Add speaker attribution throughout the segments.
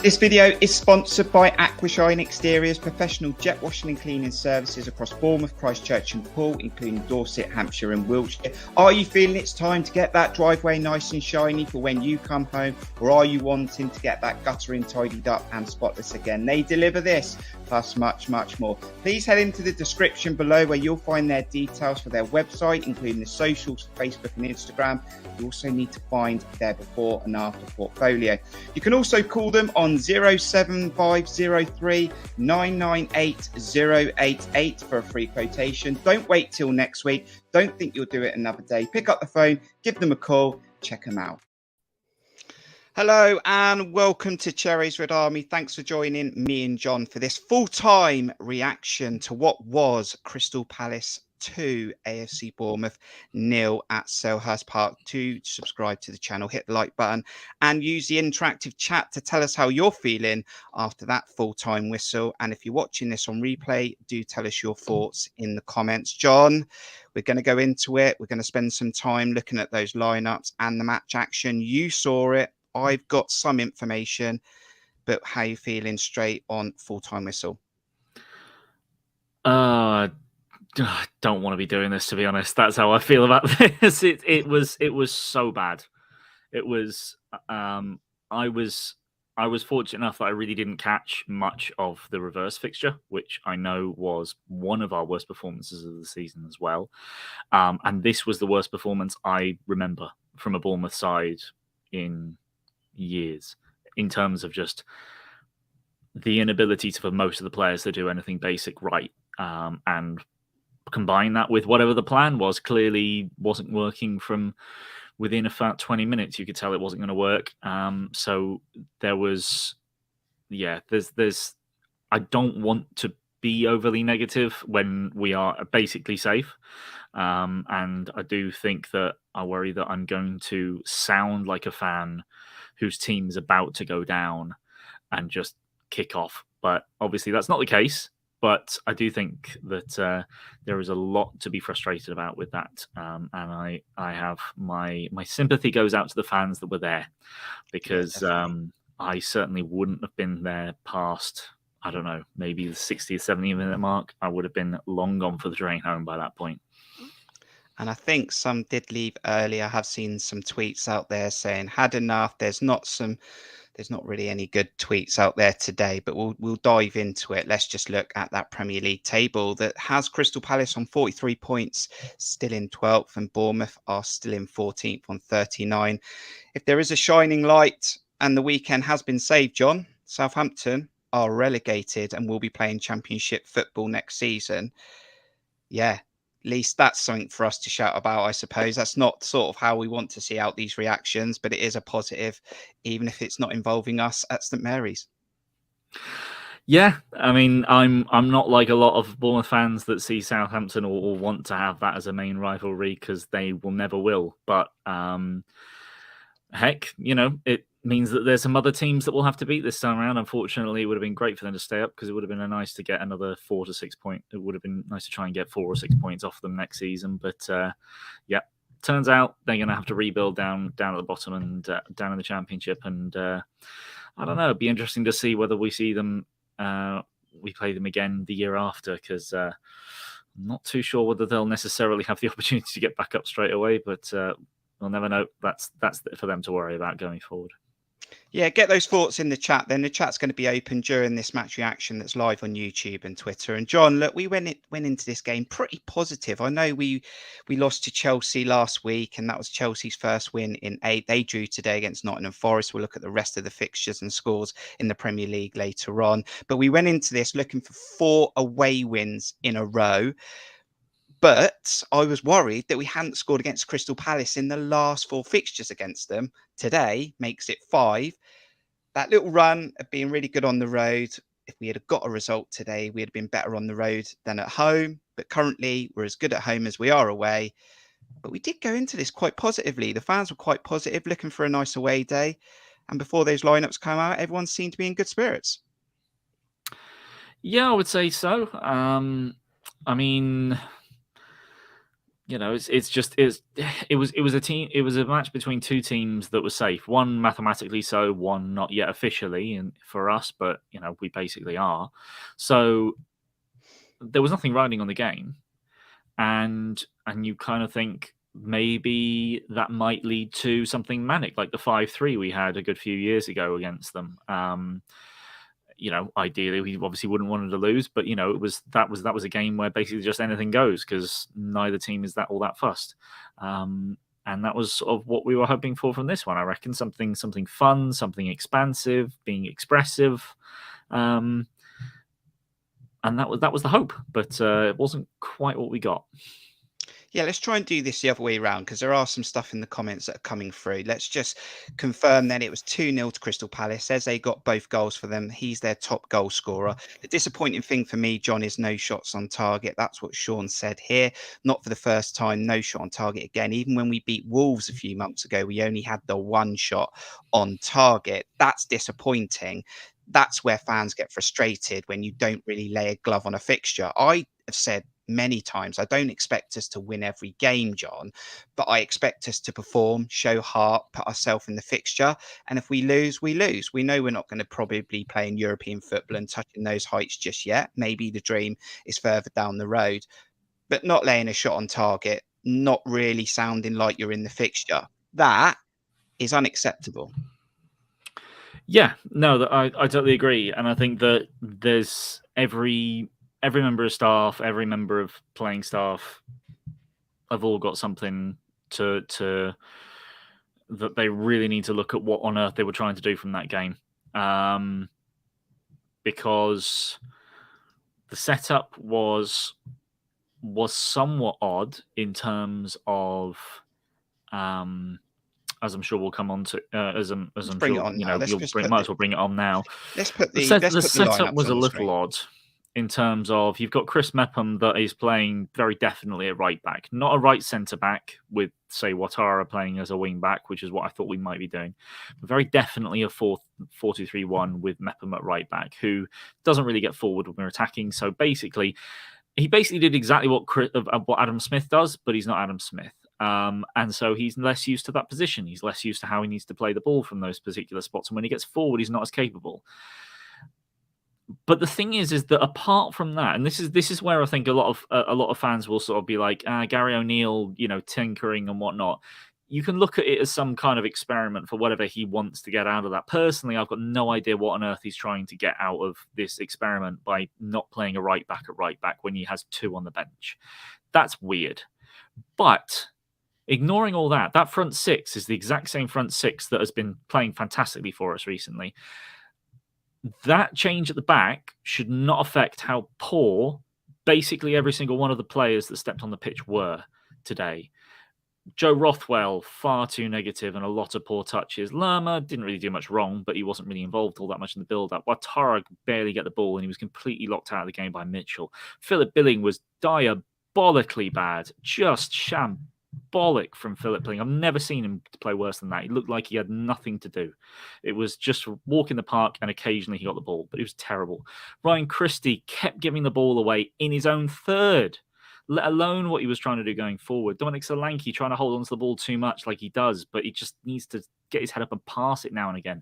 Speaker 1: This video is sponsored by Aquashine Exteriors, professional jet washing and cleaning services across Bournemouth, Christchurch and Poole, including Dorset, Hampshire and Wiltshire. Are you feeling it's time to get that driveway nice and shiny for when you come home? Or are you wanting to get that guttering tidied up and spotless again? They deliver this, plus much, much more. Please head into the description below where you'll find their details for their website, including the socials, Facebook and Instagram. You also need to find their before and after portfolio. You can also call them on 07503 998 088 for a free quotation. Don't wait till next week. Don't think you'll do it another day. Pick up the phone, give them a call, check them out. Hello and welcome to Cherries Red Army. Thanks for joining me and John for this full-time reaction to what was Crystal Palace 2, AFC Bournemouth 0 at Selhurst Park. To subscribe to the channel, hit the like button and use the interactive chat to tell us how you're feeling after that full-time whistle. And if you're watching this on replay, do tell us your thoughts in the comments. John, we're going to go into it. We're going to spend some time looking at those lineups and the match action. You saw it. I've got some information, but how are you feeling straight on full-time whistle?
Speaker 2: Don't want to be doing this, to be honest. That's how I feel about this. It was so bad. It was I was fortunate enough that I really didn't catch much of the reverse fixture, which I know was one of our worst performances of the season as well. And this was the worst performance I remember from a Bournemouth side in years, in terms of just the inability for most of the players to do anything basic right. And combine that with whatever the plan was, clearly wasn't working from within about 20 minutes. You could tell it wasn't going to work. So there was, there's, I don't want to be overly negative when we are basically safe. And I do think that I worry that I'm going to sound like a fan whose team is about to go down and just kick off. But obviously that's not the case. But I do think that there is a lot to be frustrated about with that. And I have my sympathy goes out to the fans that were there, because I certainly wouldn't have been there past, I don't know, maybe the 60 or 70 minute mark. I would have been long gone for the train home by that point.
Speaker 1: And I think some did leave early. I have seen some tweets out there saying had enough. There's not really any good tweets out there today, but we'll dive into it. Let's just look at that Premier League table that has Crystal Palace on 43 points, still in 12th, and Bournemouth are still in 14th on 39. If there is a shining light, and the weekend has been saved, John, Southampton are relegated and will be playing Championship football next season. Yeah. At least that's something for us to shout about, I suppose. That's not sort of how we want to see out these reactions, but it is a positive, even if it's not involving us at St Mary's.
Speaker 2: Yeah, I mean, I'm not like a lot of Bournemouth fans that see Southampton or want to have that as a main rivalry, because they will never will. But heck, you know, it means that there's some other teams that we'll have to beat this time around. Unfortunately, it would have been great for them to stay up, because it would have been nice to get another 4 to 6 points. It would have been nice to try and get 4 or 6 points off them next season. But yeah, turns out they're going to have to rebuild down at the bottom and down in the Championship. And I don't know, it'd be interesting to see whether we see them, we play them again the year after, because I'm not too sure whether they'll necessarily have the opportunity to get back up straight away. But we'll never know. That's for them to worry about going forward.
Speaker 1: Yeah, get those thoughts in the chat. Then the chat's going to be open during this match reaction that's live on YouTube and Twitter. And John, look, we went into this game pretty positive. I know we lost to Chelsea last week, and that was Chelsea's first win in 8. They drew today against Nottingham Forest. We'll look at the rest of the fixtures and scores in the Premier League later on. But we went into this looking for 4 away wins in a row. But I was worried that we hadn't scored against Crystal Palace in the last 4 fixtures against them. Today makes it 5. That little run of being really good on the road, if we had got a result today, we'd have been better on the road than at home. But currently, we're as good at home as we are away. But we did go into this quite positively. The fans were quite positive, looking for a nice away day. And before those lineups come out, everyone seemed to be in good spirits.
Speaker 2: Yeah, I would say so. I mean, it was a match between two teams that was safe. One mathematically so, one not yet officially, and for us, but we basically are. So there was nothing riding on the game, and you kind of think maybe that might lead to something manic like the 5-3 we had a good few years ago against them. Ideally, we obviously wouldn't want to lose, but that was a game where basically just anything goes because neither team is all that fussed. And that was sort of what we were hoping for from this one. I reckon something fun, something expansive, being expressive, and that was the hope. But it wasn't quite what we got.
Speaker 1: Yeah, let's try and do this the other way around because there are some stuff in the comments that are coming through. Let's just confirm then it was 2-0 to Crystal Palace. Eze got both goals for them. He's their top goal scorer. The disappointing thing for me, John, is no shots on target. That's what Sean said here. Not for the first time, no shot on target again. Even when we beat Wolves a few months ago, we only had the one shot on target. That's disappointing. That's where fans get frustrated when you don't really lay a glove on a fixture. I have said many times, I don't expect us to win every game, John, but I expect us to perform, show heart, put ourselves in the fixture. And if we lose, we lose. We know we're not going to probably play in European football and touching those heights just yet. Maybe the dream is further down the road, but not laying a shot on target, not really sounding like you're in the fixture. That is unacceptable.
Speaker 2: Yeah, no, I totally agree. And I think that there's every member of staff, every member of playing staff have all got something to that they really need to look at what on earth they were trying to do from that game. Because the setup was somewhat odd in terms of as I'm sure we'll come on to, as I'm sure
Speaker 1: you'll
Speaker 2: might as well bring it on now.
Speaker 1: Let's put the
Speaker 2: setup was a little odd in terms of you've got Chris Mepham that is playing very definitely at right back, not a right centre back with say Ouattara playing as a wing back, which is what I thought we might be doing, but very definitely a 4-2-3-1 with Mepham at right back, who doesn't really get forward when we're attacking. So he basically did exactly what Adam Smith does, but he's not Adam Smith. And so he's less used to that position. He's less used to how he needs to play the ball from those particular spots. And when he gets forward, he's not as capable. But the thing is that apart from that, and this is where I think a lot of fans will sort of be like, Gary O'Neill, tinkering and whatnot. You can look at it as some kind of experiment for whatever he wants to get out of that. Personally, I've got no idea what on earth he's trying to get out of this experiment by not playing a right back at right back when he has two on the bench. That's weird. But ignoring all that, that front six is the exact same front six that has been playing fantastically for us recently. That change at the back should not affect how poor basically every single one of the players that stepped on the pitch were today. Joe Rothwell, far too negative and a lot of poor touches. Lerma didn't really do much wrong, but he wasn't really involved all that much in the build-up. Ouattara could barely get the ball and he was completely locked out of the game by Mitchell. Philip Billing was diabolically bad, just shambolic from Philip Billing. I've never seen him play worse than that. He looked like he had nothing to do. It was just walk in the park and occasionally he got the ball, but it was terrible. Ryan Christie kept giving the ball away in his own third, let alone what he was trying to do going forward. Dominic Solanke trying to hold on to the ball too much like he does, but he just needs to get his head up and pass it now and again.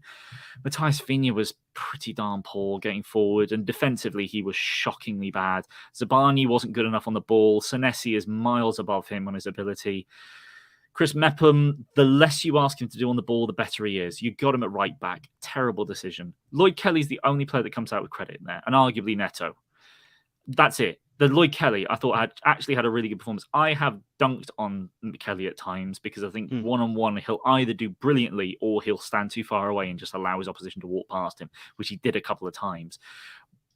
Speaker 2: Matthias Vigna was pretty darn poor getting forward, and defensively he was shockingly bad. Zabani wasn't good enough on the ball. Senesi is miles above him on his ability. Chris Mepham, the less you ask him to do on the ball, the better he is. You got him at right back. Terrible decision. Lloyd Kelly's the only player that comes out with credit in there, and arguably Neto. That's it. The Lloyd Kelly, I thought, had a really good performance. I have dunked on Kelly at times because I think one-on-one he'll either do brilliantly or he'll stand too far away and just allow his opposition to walk past him, which he did a couple of times.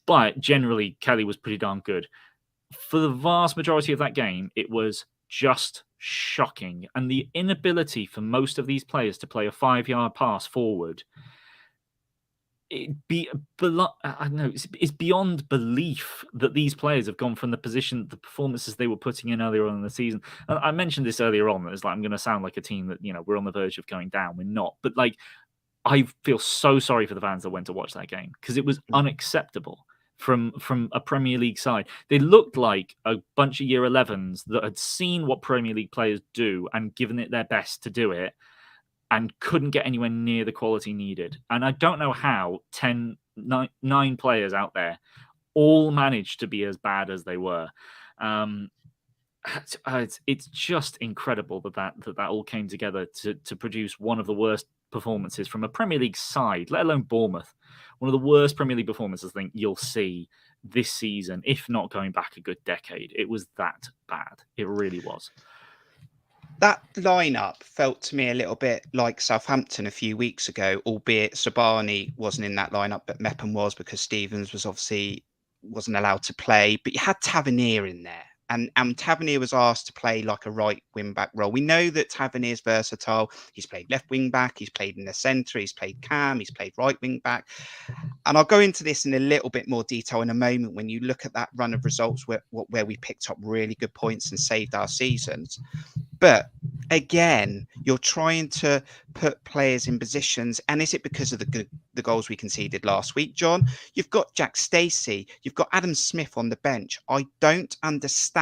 Speaker 2: But generally, Kelly was pretty darn good. For the vast majority of that game, it was just shocking. And the inability for most of these players to play a 5-yard pass forward, it's beyond belief that these players have gone from the performances they were putting in earlier on in the season. And I mentioned this earlier on. It's like I'm going to sound like a team that we're on the verge of going down. We're not, but I feel so sorry for the fans that went to watch that game because it was unacceptable. from a Premier League side. They looked like a bunch of year 11s that had seen what Premier League players do and given it their best to do it, and couldn't get anywhere near the quality needed. And I don't know how 9 players out there all managed to be as bad as they were. It's just incredible that all came together to produce one of the worst performances from a Premier League side, let alone Bournemouth. One of the worst Premier League performances I think you'll see this season, if not going back a good decade. It was that bad. It really was.
Speaker 1: That lineup felt to me a little bit like Southampton a few weeks ago, albeit Sabani wasn't in that lineup, but Mepham was, because Stevens wasn't allowed to play. But you had Tavernier in there. And Tavernier was asked to play like a right wing back role. We know that Tavernier is versatile. He's played left wing back. He's played in the centre. He's played cam. He's played right wing back. And I'll go into this in a little bit more detail in a moment when you look at that run of results where we picked up really good points and saved our seasons. But again, you're trying to put players in positions. And is it because of the goals we conceded last week, John? You've got Jack Stacey. You've got Adam Smith on the bench. I don't understand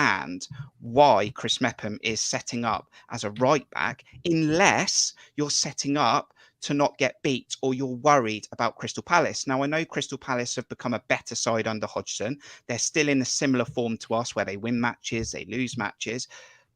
Speaker 1: why Chris Mepham is setting up as a right back unless you're setting up to not get beat or you're worried about Crystal Palace. Now, I know Crystal Palace have become a better side under Hodgson. They're still in a similar form to us where they win matches, they lose matches.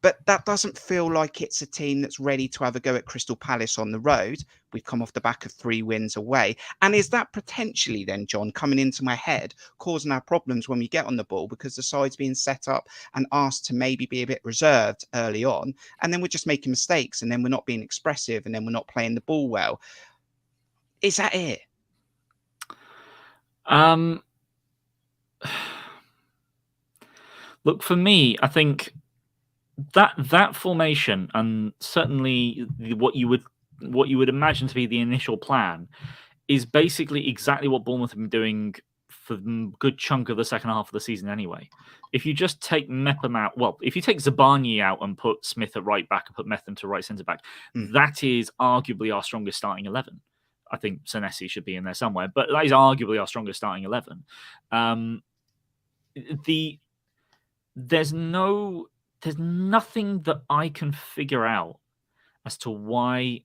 Speaker 1: But that doesn't feel like it's a team that's ready to have a go at Crystal Palace on the road. We've come off the back of 3 wins away. And is that potentially then, John, coming into my head, causing our problems when we get on the ball because the side's being set up and asked to maybe be a bit reserved early on, and then we're just making mistakes, and then we're not being expressive, and then we're not playing the ball well? Is that it?
Speaker 2: Look, for me, I think that formation, and certainly what you would imagine to be the initial plan, is basically exactly what Bournemouth have been doing for a good chunk of the second half of the season anyway. If you just take Mepham out, if you take Zabani out and put Smith at right back and put Mepham to right centre back, that is arguably our strongest starting 11. I think Senesi should be in there somewhere, but that is arguably our strongest starting 11. There's nothing that I can figure out as to why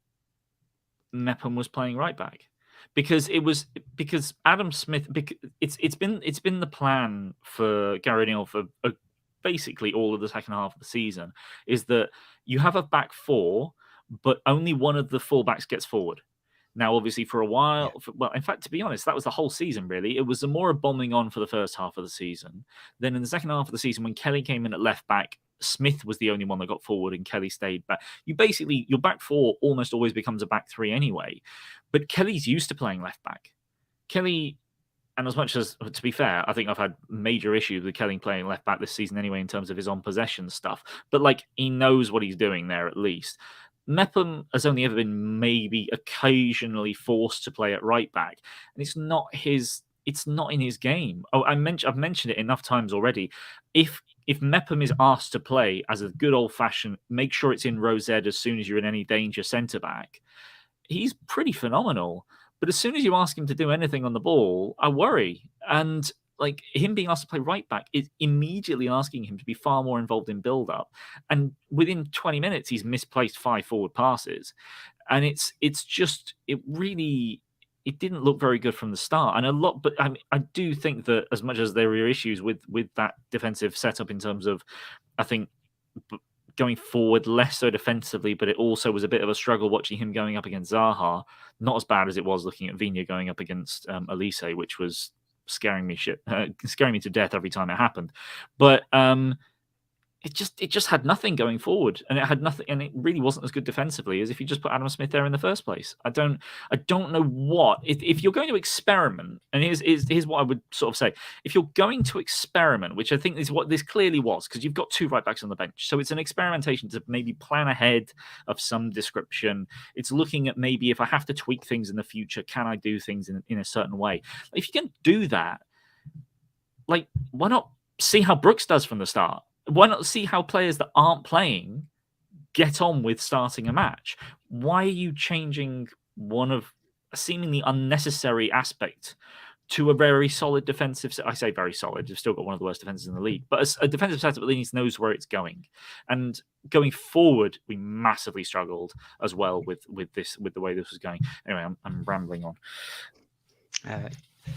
Speaker 2: Mepham was playing right back, because Adam Smith. It's been the plan for Gary O'Neill for basically all of the second half of the season, is that you have a back 4, but only one of the fullbacks gets forward. Now, obviously, for a while, in fact, to be honest, that was the whole season, really. It was Zamora bombing on for the first half of the season. Then in the second half of the season, when Kelly came in at left back, Smith was the only one that got forward and Kelly stayed back. Your back 4 almost always becomes a back 3 anyway. But Kelly's used to playing left back. Kelly, and as much as, to be fair, I think I've had major issues with Kelly playing left back this season anyway in terms of his on-possession stuff. But he knows what he's doing there at least. Mepham has only ever been maybe occasionally forced to play at right back, and it's not in his game. I've mentioned it enough times already. If Mepham is asked to play as a good old-fashioned, make sure it's in row Z as soon as you're in any danger centre-back, he's pretty phenomenal. But as soon as you ask him to do anything on the ball, I worry. And him being asked to play right back is immediately asking him to be far more involved in build-up. And within 20 minutes, he's misplaced 5 forward passes. And it didn't look very good from the start. And but I do think that as much as there were issues with that defensive setup in terms of, I think, going forward less so defensively, but it also was a bit of a struggle watching him going up against Zaha. Not as bad as it was looking at Vigna going up against Elise, which was scaring me to death every time it happened. But it just had nothing going forward, and it had nothing, and it really wasn't as good defensively as if you just put Adam Smith there in the first place. I don't know what, if you're going to experiment, and here's what I would sort of say. If you're going to experiment, which I think is what this clearly was, because you've got 2 right backs on the bench, so it's an experimentation to maybe plan ahead of some description. It's looking at maybe if I have to tweak things in the future, can I do things in a certain way? If you can do that, why not see how Brooks does from the start? Why not see how players that aren't playing get on with starting a match? Why are you changing one of a seemingly unnecessary aspect to a very solid defensive. I say very solid. They've still got one of the worst defenses in the league, but a defensive setup at least knows where it's going. And going forward, we massively struggled as well with the way this was going. Anyway, I'm rambling on.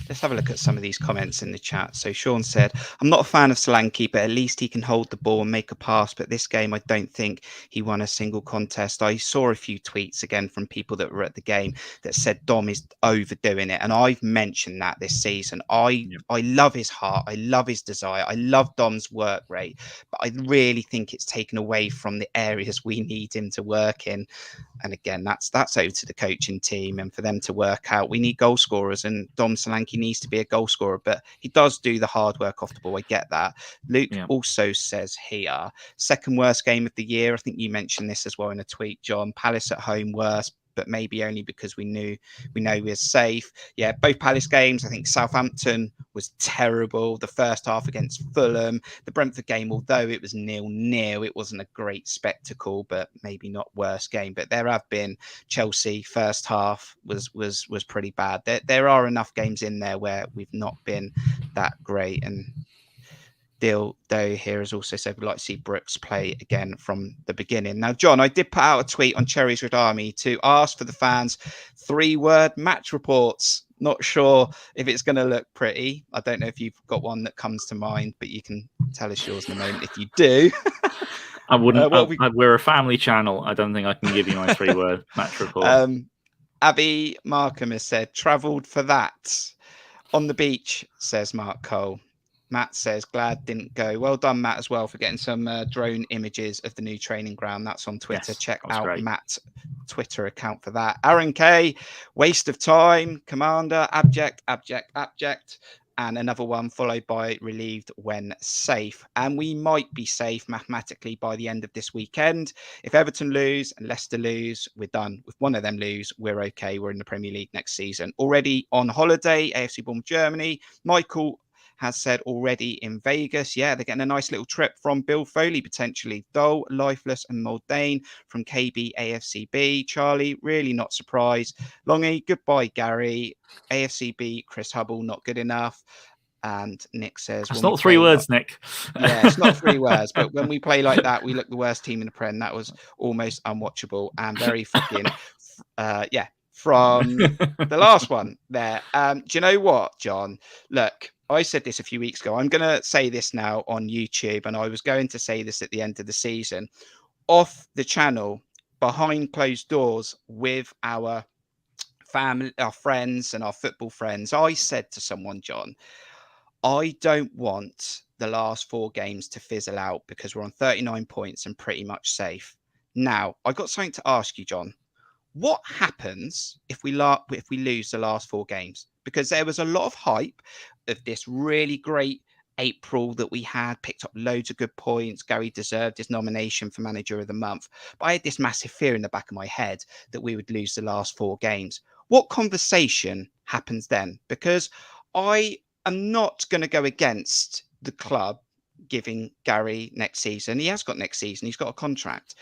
Speaker 1: Let's have a look at some of these comments in the chat. So Sean said, I'm not a fan of Solanke, but at least he can hold the ball and make a pass. But this game, I don't think he won a single contest. I saw a few tweets again from people that were at the game that said Dom is overdoing it. And I've mentioned that this season. I love his heart. I love his desire. I love Dom's work rate. But I really think it's taken away from the areas we need him to work in. And again, that's over to the coaching team and for them to work out. We need goal scorers, and Dom Solanke needs to be a goal scorer, but he does do the hard work off the ball. I get that. Luke also says here, second worst game of the year. I think you mentioned this as well in a tweet, John. Palace at home worst, but maybe only because we know we're safe. Yeah, both Palace games. I think Southampton was terrible. The first half against Fulham. The Brentford game, although it was 0-0, it wasn't a great spectacle, but maybe not worst game. But there have been Chelsea first half was pretty bad. There are enough games in there where we've not been that great. And Deal Doe here has also said we'd like to see Brooks play again from the beginning. Now, John, I did put out a tweet on Cherries Red Army to ask for the fans 3-word match reports. Not sure if it's going to look pretty. I don't know if you've got one that comes to mind, but you can tell us yours in a moment if you do.
Speaker 2: I wouldn't. We're a family channel. I don't think I can give you my 3-word match report.
Speaker 1: Abby Markham has said, travelled for that. On the beach, says Mark Cole. Matt says, glad didn't go. Well done, Matt, as well, for getting some drone images of the new training ground. That's on Twitter.
Speaker 2: Yes,
Speaker 1: check out
Speaker 2: great.
Speaker 1: Matt's Twitter account for that. Aaron K, waste of time. Commander, abject. And another one followed by relieved when safe. And we might be safe mathematically by the end of this weekend. If Everton lose and Leicester lose, we're done. If one of them lose, we're okay. We're in the Premier League next season. Already on holiday, AFC Bournemouth, Germany. Michael has said already in Vegas. Yeah, they're getting a nice little trip from Bill Foley, potentially. Dull, Lifeless and Muldain from KB AFCB. Charlie, really not surprised. Longy, goodbye, Gary. AFCB, Chris Hubble, not good enough. And Nick says...
Speaker 2: That's not 3 words, Nick.
Speaker 1: Yeah, it's not 3 words. But when we play like that, we look the worst team in the Prem. That was almost unwatchable and very fucking... from the last one there. Do you know what, John? Look, I said this a few weeks ago. I'm going to say this now on YouTube, and I was going to say this at the end of the season. Off the channel, behind closed doors with our family, our friends and our football friends, I said to someone, John, I don't want the last 4 games to fizzle out because we're on 39 points and pretty much safe. Now, I've got something to ask you, John. What happens if we lose the last 4 games? Because there was a lot of hype of this really great April that we had, picked up loads of good points. Gary deserved his nomination for Manager of the Month. But I had this massive fear in the back of my head that we would lose the last 4 games. What conversation happens then? Because I am not going to go against the club giving Gary next season. He has got next season. He's got a contract.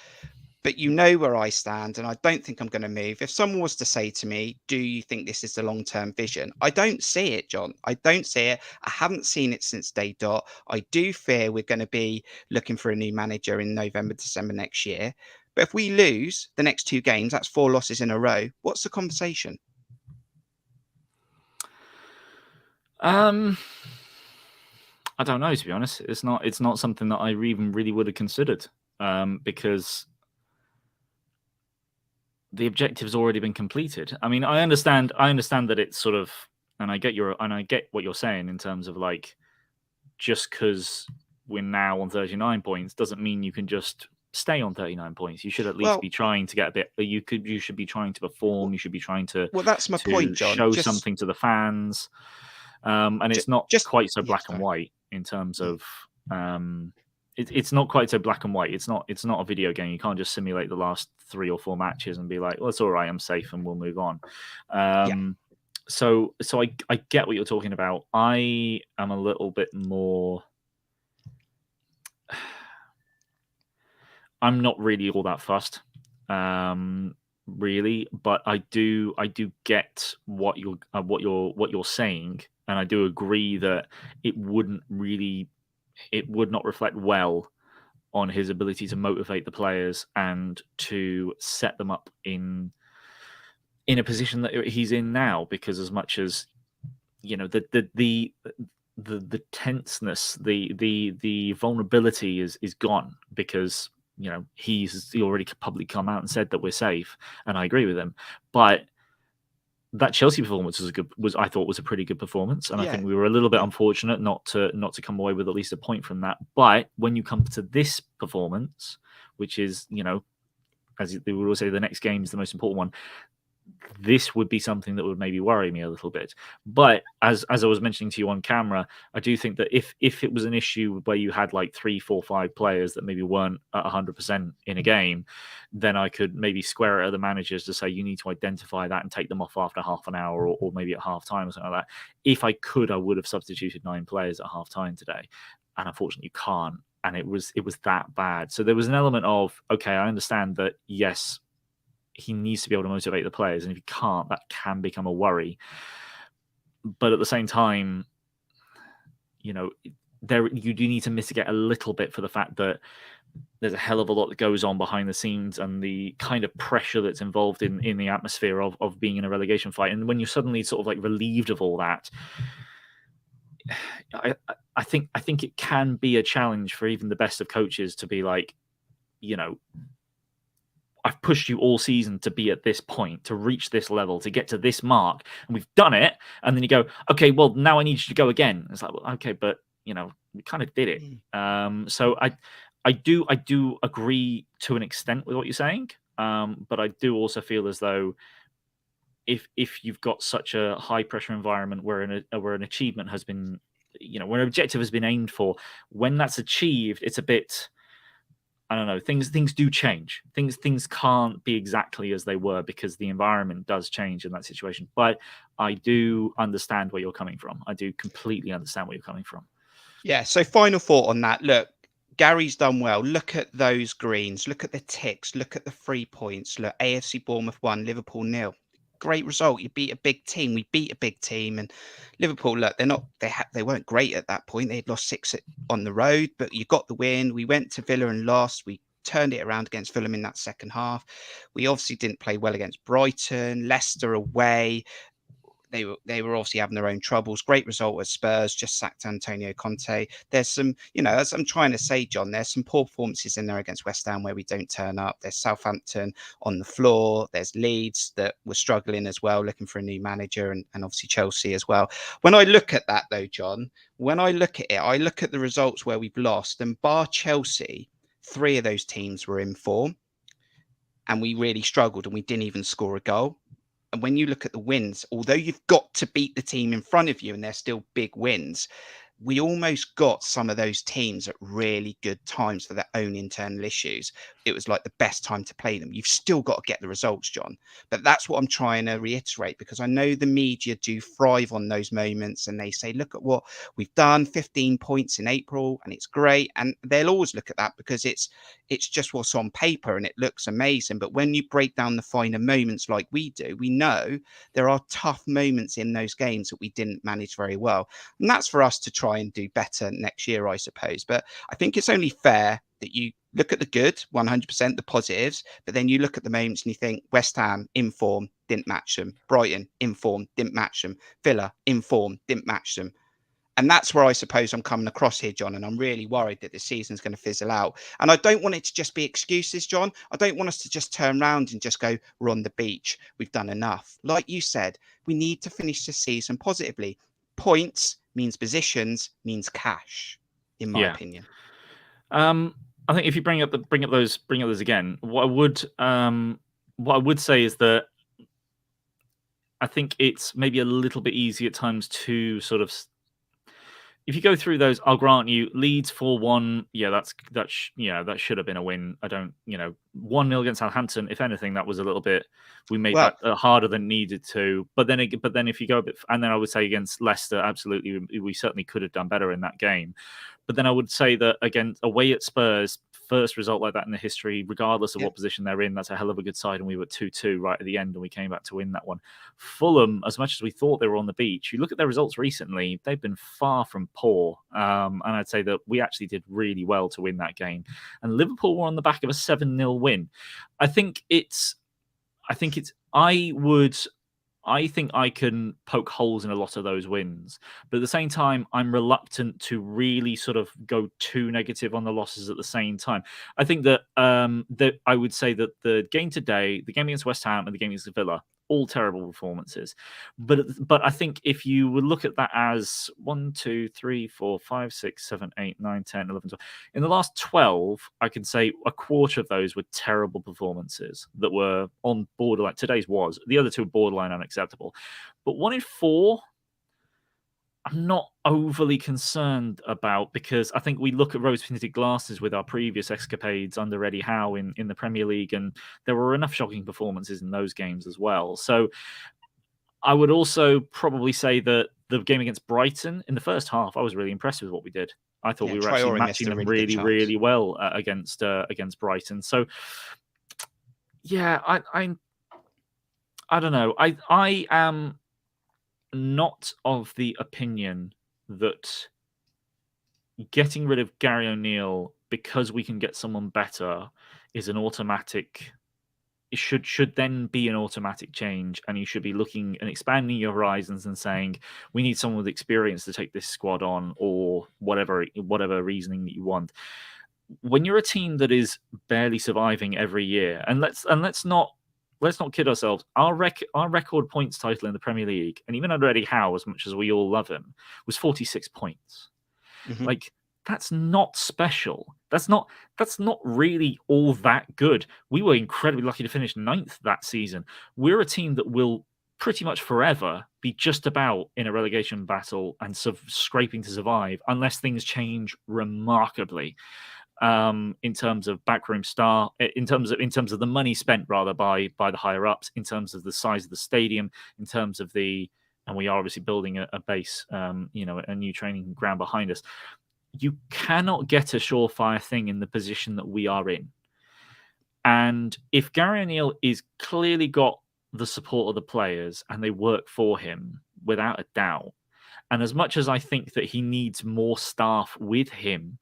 Speaker 1: But you know where I stand, and I don't think I'm going to move. If someone was to say to me, do you think this is the long-term vision? I don't see it, John. I don't see it. I haven't seen it since day dot. I do fear we're going to be looking for a new manager in November, December next year. But if we lose the next 2 games, that's 4 losses in a row. What's the conversation?
Speaker 2: I don't know, to be honest. It's not something that I even really would have considered, because the objective's already been completed. I mean, I understand that it's sort of, and I get what you're saying in terms of like, just because we're now on 39 points doesn't mean you can just stay on 39 points. You should at least be trying to get a bit. You should be trying to perform. You should be trying to.
Speaker 1: Well, that's my point, John.
Speaker 2: Show something to the fans, and it's not quite so black and white in terms of. It's not quite so black and white. It's not a video game. You can't just simulate the last 3 or 4 matches and be like, well, it's all right, I'm safe and we'll move on. So I get what you're talking about. I am a little bit more... I'm not really all that fussed, really, but I do get what you're saying And I do agree that it would not reflect well on his ability to motivate the players and to set them up in a position that he's in now. Because as much as the tenseness, the vulnerability is gone, because he's already publicly come out and said that we're safe, and I agree with him. But that Chelsea performance I thought was a pretty good performance, and I think we were a little bit unfortunate not to come away with at least a point from that. But when you come to this performance, which is, as they would always say, the next game is the most important one, this would be something that would maybe worry me a little bit. But as I was mentioning to you on camera, I do think that if it was an issue where you had like 3, 4, 5 players that maybe weren't at 100% in a game, then I could maybe square it at the managers to say you need to identify that and take them off after half an hour, or maybe at half time or something like that. If I could, I would have substituted 9 players at half time today, and unfortunately you can't. And it was that bad. So there was an element of, okay, I understand that, yes, he needs to be able to motivate the players, and if he can't, that can become a worry. But at the same time, you do need to mitigate a little bit for the fact that there's a hell of a lot that goes on behind the scenes, and the kind of pressure that's involved in the atmosphere of being in a relegation fight. And when you're suddenly sort of like relieved of all that, I think it can be a challenge for even the best of coaches to be like, I've pushed you all season to be at this point, to reach this level, to get to this mark, and we've done it. And then you go, okay, well, now I need you to go again. It's like, well, okay, but we kind of did it. So I do agree to an extent with what you're saying, but I do also feel as though if you've got such a high pressure environment where an achievement has been, where an objective has been aimed for, when that's achieved, it's a bit, I don't know, things do change. Things can't be exactly as they were, because the environment does change in that situation. But I do understand where you're coming from. I do completely understand where you're coming from.
Speaker 1: Yeah. So final thought on that. Look, Gary's done well. Look at those greens. Look at the ticks. Look at the 3 points. Look, AFC Bournemouth 1, Liverpool 0. Great result. You beat a big team. We beat a big team, and Liverpool, look, they weren't great at that point. They had lost 6 on the road, but you got the win. We went to Villa and lost. We turned it around against Fulham in that second half. We obviously didn't play well against Brighton. Leicester away, they were obviously having their own troubles. Great result at Spurs, just sacked Antonio Conte. There's some, as I'm trying to say, John, there's some poor performances in there against West Ham where we don't turn up. There's Southampton on the floor. There's Leeds that were struggling as well, looking for a new manager, and obviously Chelsea as well. When I look at that though, John, when I look at it, I look at the results where we've lost, and bar Chelsea, 3 of those teams were in form, and we really struggled, and we didn't even score a goal. And when you look at the wins, although you've got to beat the team in front of you and they're still big wins, we almost got some of those teams at really good times for their own internal issues. It was like the best time to play them. You've still got to get the results, John. But that's what I'm trying to reiterate, because I know the media do thrive on those moments, and they say, look at what we've done, 15 points in April, and it's great. And they'll always look at that because it's just what's on paper and it looks amazing. But when you break down the finer moments like we do, we know there are tough moments in those games that we didn't manage very well. And that's for us to try and do better next year, I suppose. But I think it's only fair that you look at the good, 100%, the positives, but then you look at the moments and you think West Ham in form, didn't match them. Brighton in form, didn't match them. Villa in form, didn't match them. And that's where I suppose I'm coming across here, John. And I'm really worried that the season's going to fizzle out. And I don't want it to just be excuses, John. I don't want us to just turn around and just go, we're on the beach. We've done enough. Like you said, we need to finish the season positively. Points means positions, means cash, in my opinion.
Speaker 2: I think if you bring up those again, what I would say is that I think it's maybe a little bit easy at times to sort of, if you go through those, I'll grant you, Leeds 4-1, that should have been a win. I don't, 1-0 against Southampton. If anything, that was a little bit, we made that harder than needed to. But then if you go a bit, and then I would say against Leicester, absolutely, we certainly could have done better in that game. But then I would say that again, away at Spurs, first result like that in the history, regardless of what position they're in. That's a hell of a good side, and we were 2-2 right at the end, and we came back to win that one. Fulham, as much as we thought they were on the beach, you look at their results recently, they've been far from poor, and I'd say that we actually did really well to win that game. And Liverpool were on the back of a 7-0 win. I think I can poke holes in a lot of those wins. But at the same time, I'm reluctant to really sort of go too negative on the losses at the same time. I think that I would say that the game today, the game against West Ham and the game against Villa, all terrible performances. But I think if you would look at that as 1, 2, 3, 4, 5, 6, 7, 8, 9, 10, 11, 12. In the last 12, I can say a quarter of those were terrible performances that were on borderline. Today's was. The other two were borderline unacceptable. But 1 in 4, I'm not overly concerned about, because I think we look at rose-tinted glasses with our previous escapades under Eddie Howe in the Premier League, and there were enough shocking performances in those games as well. So I would also probably say that the game against Brighton in the first half, I was really impressed with what we did. I thought we were actually matching them really, really well against Brighton. So yeah, I don't know. I am not of the opinion that getting rid of Gary O'Neill because we can get someone better is an automatic. It should then be an automatic change, and you should be looking and expanding your horizons and saying, we need someone with experience to take this squad on, or whatever reasoning that you want. When you're a team that is barely surviving every year, and let's not kid ourselves. Our record points title in the Premier League, and even under Eddie Howe, as much as we all love him, was 46 points. Mm-hmm. Like, that's not special. That's not really all that good. We were incredibly lucky to finish 9th that season. We're a team that will pretty much forever be just about in a relegation battle and scraping to survive, unless things change remarkably. In terms of backroom star, in terms of the money spent rather by the higher ups, in terms of the size of the stadium, in terms of and we are obviously building a base, a new training ground behind us. You cannot get a surefire thing in the position that we are in. And if Gary O'Neill is clearly got the support of the players and they work for him without a doubt, and as much as I think that he needs more staff with him,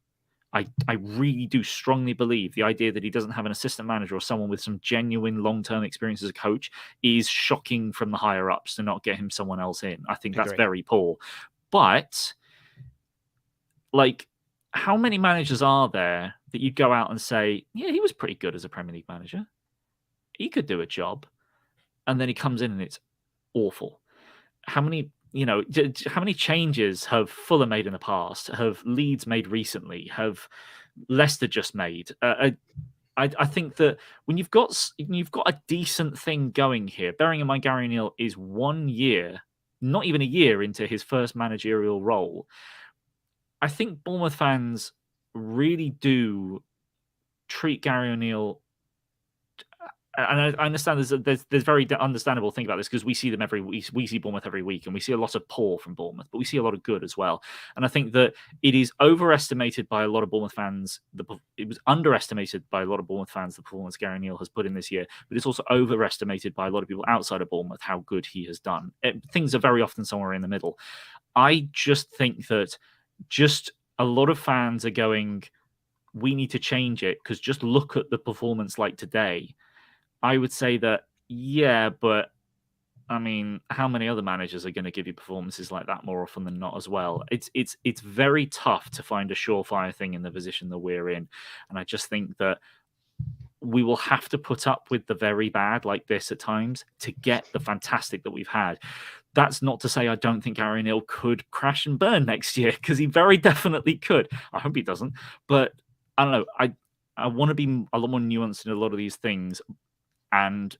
Speaker 2: I really do strongly believe the idea that he doesn't have an assistant manager or someone with some genuine long-term experience as a coach is shocking from the higher-ups to not get him someone else in. I think that's very poor. But, like, how many managers are there that you go out and say, yeah, he was pretty good as a Premier League manager. He could do a job. And then he comes in and it's awful. How many changes have Fulham made in the past? Have Leeds made recently? Have Leicester just made? I think that when you've got a decent thing going here, bearing in mind Gary O'Neill is 1 year, not even a year into his first managerial role, I think Bournemouth fans really do treat Gary O'Neill. And I understand there's very understandable thing about this, because we see them every week. We see Bournemouth every week, and we see a lot of poor from Bournemouth, but we see a lot of good as well. And I think that it is overestimated by a lot of Bournemouth fans. It was underestimated by a lot of Bournemouth fans, the performance Gary O'Neill has put in this year, but it's also overestimated by a lot of people outside of Bournemouth how good he has done. Things are very often somewhere in the middle. I just think that a lot of fans are going, we need to change it, because just look at the performance like today. I would say that, yeah, but I mean, how many other managers are going to give you performances like that more often than not as well? It's very tough to find a surefire thing in the position that we're in. And I just think that we will have to put up with the very bad like this at times to get the fantastic that we've had. That's not to say I don't think Gary O'Neill could crash and burn next year, because he very definitely could. I hope he doesn't. But I don't know. I want to be a lot more nuanced in a lot of these things. And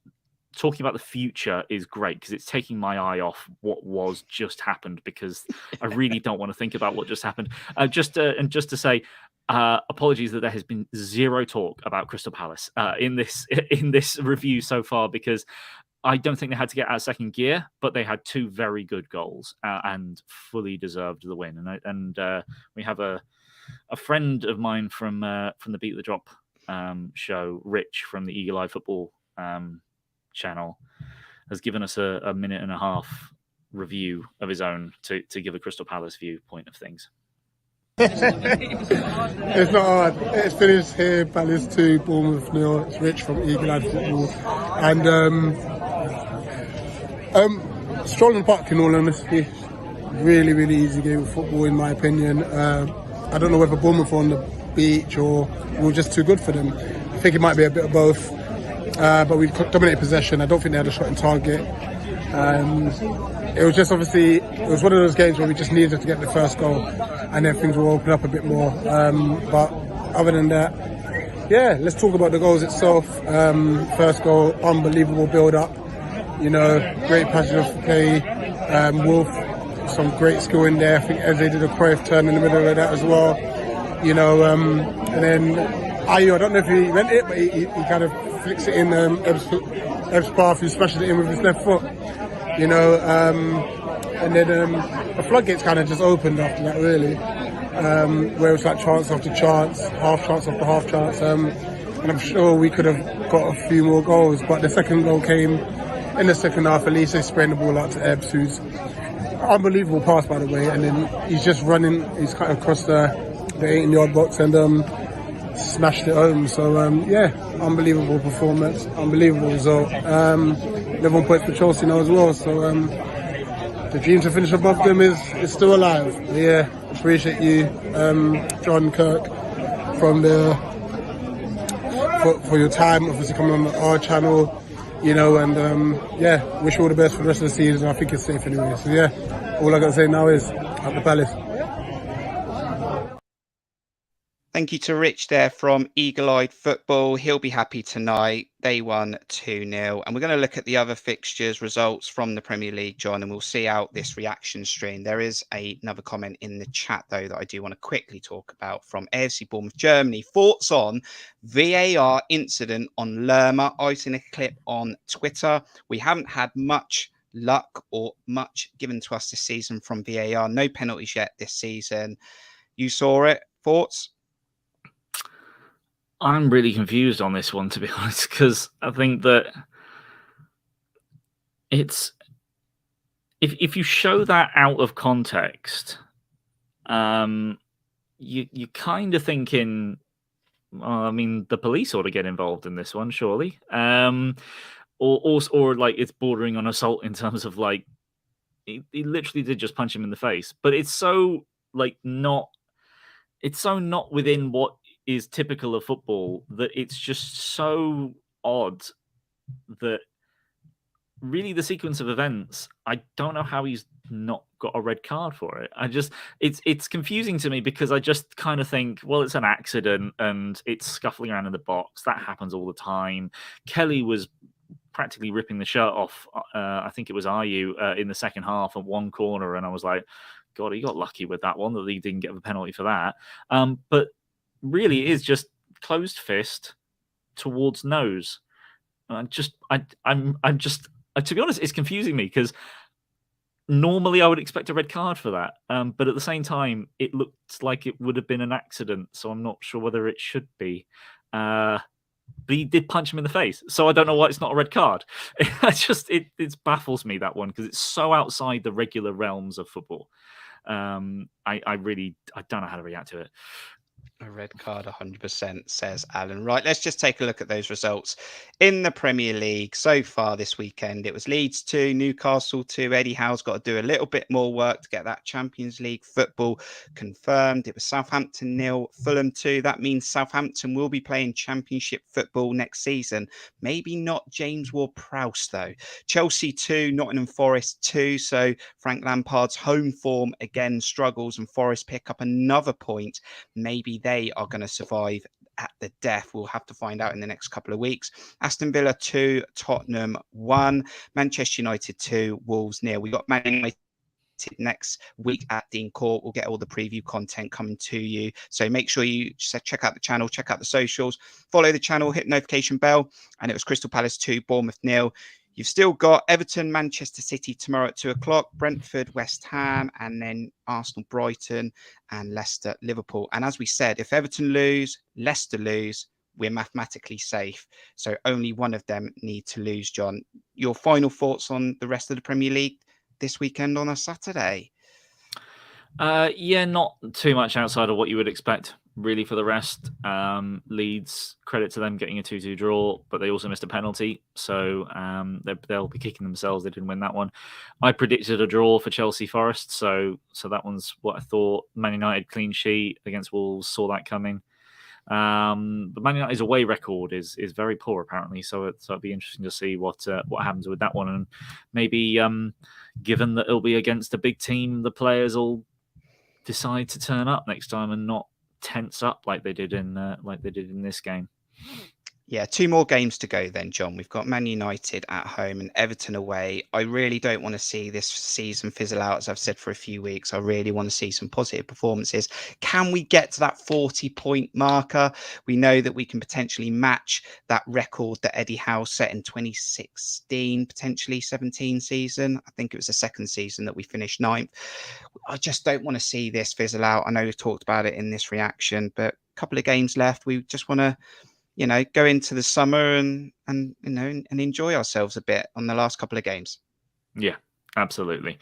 Speaker 2: talking about the future is great, because it's taking my eye off what was just happened, because I really don't want to think about what just happened. Just to say, apologies that there has been zero talk about Crystal Palace in this review so far, because I don't think they had to get out of second gear, but they had 2 very good goals and fully deserved the win. And we have a a friend of mine from the Beat the Drop show, Rich from the Eagle Eye Football channel, has given us a minute and a half review of his own to give a Crystal Palace viewpoint of things.
Speaker 3: It's not hard. It's finished here. Palace 2, Bournemouth 0. It's Rich from Eagle Eye Football. And Strollin Park, in all honesty, really, really easy game of football, in my opinion. I don't know whether Bournemouth were on the beach or we were just too good for them. I think it might be a bit of both. But we dominated possession. I don't think they had a shot in target. It was just obviously, it was one of those games where we just needed to get the first goal and then things will open up a bit more. But other than that, yeah, let's talk about the goals itself. First goal, unbelievable build-up. You know, great passage of play. Wolf, some great skill in there. I think Eze did a Cruyff turn in the middle of that as well. You know, and then Ayo, I don't know if he meant it, but he kind of flicks it in Ebb's path, who smashes it in with his left foot. You know, and then the floodgates kind of just opened after that, really, where it was like chance after chance, half chance after half chance, and I'm sure we could have got a few more goals, but the second goal came in the second half. At least they spraying the ball out to Ebbs, who's unbelievable pass, by the way, and then he's just running, he's cut across the 18-yard box and smashed it home. So yeah, unbelievable performance, unbelievable result. 11 points for Chelsea now as well, so the dream to finish above them is still alive. Yeah, appreciate you, John, Kirk, from for your time, obviously coming on our channel, you know, and yeah, wish you all the best for the rest of the season. I think it's safe anyway. So yeah, all I got to say now is at the Palace.
Speaker 1: Thank you to Rich there from Eagle-Eyed Football. He'll be happy tonight. They won 2-0. And we're going to look at the other fixtures results from the Premier League, John, and we'll see out this reaction stream. There is another comment in the chat, though, that I do want to quickly talk about from AFC Bournemouth, Germany. Thoughts on VAR incident on Lerma. I've seen a clip on Twitter. We haven't had much luck or much given to us this season from VAR. No penalties yet this season. You saw it. Thoughts?
Speaker 2: I'm really confused on this one, to be honest, because I think that it's if you show that out of context, you kind of thinking, well, I mean, the police ought to get involved in this one, surely, or like it's bordering on assault in terms of like he literally did just punch him in the face, but it's so like not within what is typical of football that it's just so odd that really the sequence of events, I don't know how he's not got a red card for it. It's confusing to me because I just kind of think, well, it's an accident and it's scuffling around in the box. That happens all the time. Kelly was practically ripping the shirt off. I think it was Ayew in the second half at one corner, and I was like, God, he got lucky with that one that he didn't get a penalty for that. But really, it is just closed fist towards nose. I'm just to be honest, it's confusing me because normally I would expect a red card for that. But at the same time, it looked like it would have been an accident, so I'm not sure whether it should be. But he did punch him in the face, so I don't know why it's not a red card. It baffles me, that one, because it's so outside the regular realms of football. I don't know how to react to it.
Speaker 1: A red card, 100%, says Alan. Right, let's just take a look at those results in the Premier League so far this weekend. It was Leeds 2, Newcastle 2. Eddie Howe's got to do a little bit more work to get that Champions League football confirmed. It was Southampton 0, Fulham 2. That means Southampton will be playing Championship football next season. Maybe not James Ward-Prowse, though. Chelsea 2, Nottingham Forest 2. So Frank Lampard's home form again struggles, and Forest pick up another point. Maybe they are going to survive at the death. We'll have to find out in the next couple of weeks. Aston Villa 2, Tottenham 1, Manchester United 2, Wolves 0. We got Man United next week at Dean Court. We'll get all the preview content coming to you. So make sure you check out the channel, check out the socials, follow the channel, hit the notification bell. And it was Crystal Palace 2, Bournemouth 0. You've still got Everton, Manchester City tomorrow at 2:00, Brentford, West Ham, and then Arsenal, Brighton, and Leicester, Liverpool. And as we said, if Everton lose, Leicester lose, we're mathematically safe. So only one of them need to lose, John. Your final thoughts on the rest of the Premier League this weekend on a Saturday?
Speaker 2: Yeah, not too much outside of what you would expect, really, for the rest. Leeds, credit to them getting a 2-2 draw, but they also missed a penalty. So they'll be kicking themselves they didn't win that one. I predicted a draw for Chelsea Forest, so that one's what I thought. Man United clean sheet against Wolves, saw that coming. But Man United's away record is very poor, apparently. So it'll be interesting to see what happens with that one. And maybe, given that it'll be against a big team, the players will decide to turn up next time and not tense up like they did in this game.
Speaker 1: Yeah, 2 more games to go then, John. We've got Man United at home and Everton away. I really don't want to see this season fizzle out, as I've said for a few weeks. I really want to see some positive performances. Can we get to that 40-point marker? We know that we can potentially match that record that Eddie Howe set in 2016, potentially 17 season. I think it was the second season that we finished 9th. I just don't want to see this fizzle out. I know we've talked about it in this reaction, but a couple of games left. We just want to go into the summer and enjoy ourselves a bit on the last couple of games.
Speaker 2: Yeah, absolutely.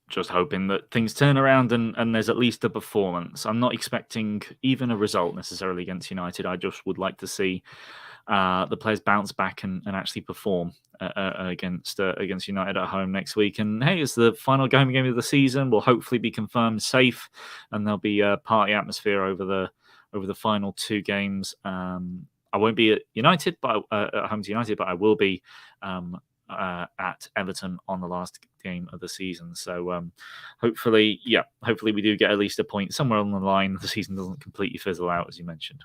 Speaker 2: Just hoping that things turn around and there's at least a performance. I'm not expecting even a result necessarily against United. I just would like to see the players bounce back and actually perform against United at home next week. And hey, it's the final game of the season. Will hopefully be confirmed safe, and there'll be a party atmosphere over the final 2 games. I won't be at United, but at home to United, but I will be at Everton on the last game of the season. So hopefully we do get at least a point somewhere on the line. The season doesn't completely fizzle out, as you mentioned.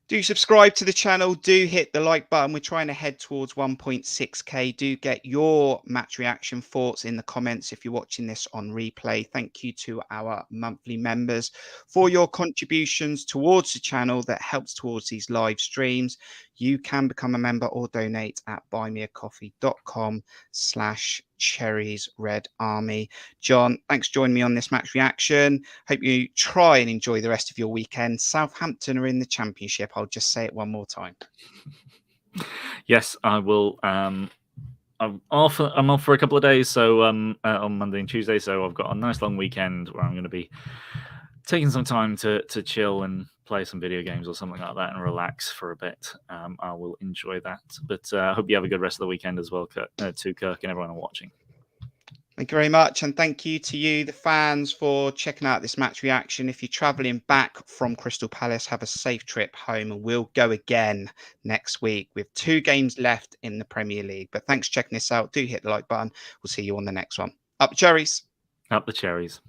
Speaker 1: Do subscribe to the channel. Do hit the like button. We're trying to head towards 1.6k. Do get your match reaction thoughts in the comments if you're watching this on replay. Thank you to our monthly members for your contributions towards the channel that helps towards these live streams. You can become a member or donate at buymeacoffee.com/Cherries Red Army. John, thanks for joining me on this match reaction. Hope you try and enjoy the rest of your weekend. Southampton are in the Championship. I'll just say it one more time.
Speaker 2: Yes, I will. I'm off for a couple of days, so on Monday and Tuesday. So I've got a nice long weekend where I'm going to be taking some time to chill and play some video games or something like that and relax for a bit. I will enjoy that. But I hope you have a good rest of the weekend as well, Kirk and everyone watching.
Speaker 1: Thank you very much. And thank you to you, the fans, for checking out this match reaction. If you're travelling back from Crystal Palace, have a safe trip home, and we'll go again next week with 2 games left in the Premier League. But thanks for checking this out. Do hit the like button. We'll see you on the next one. Up the cherries.
Speaker 2: Up the cherries.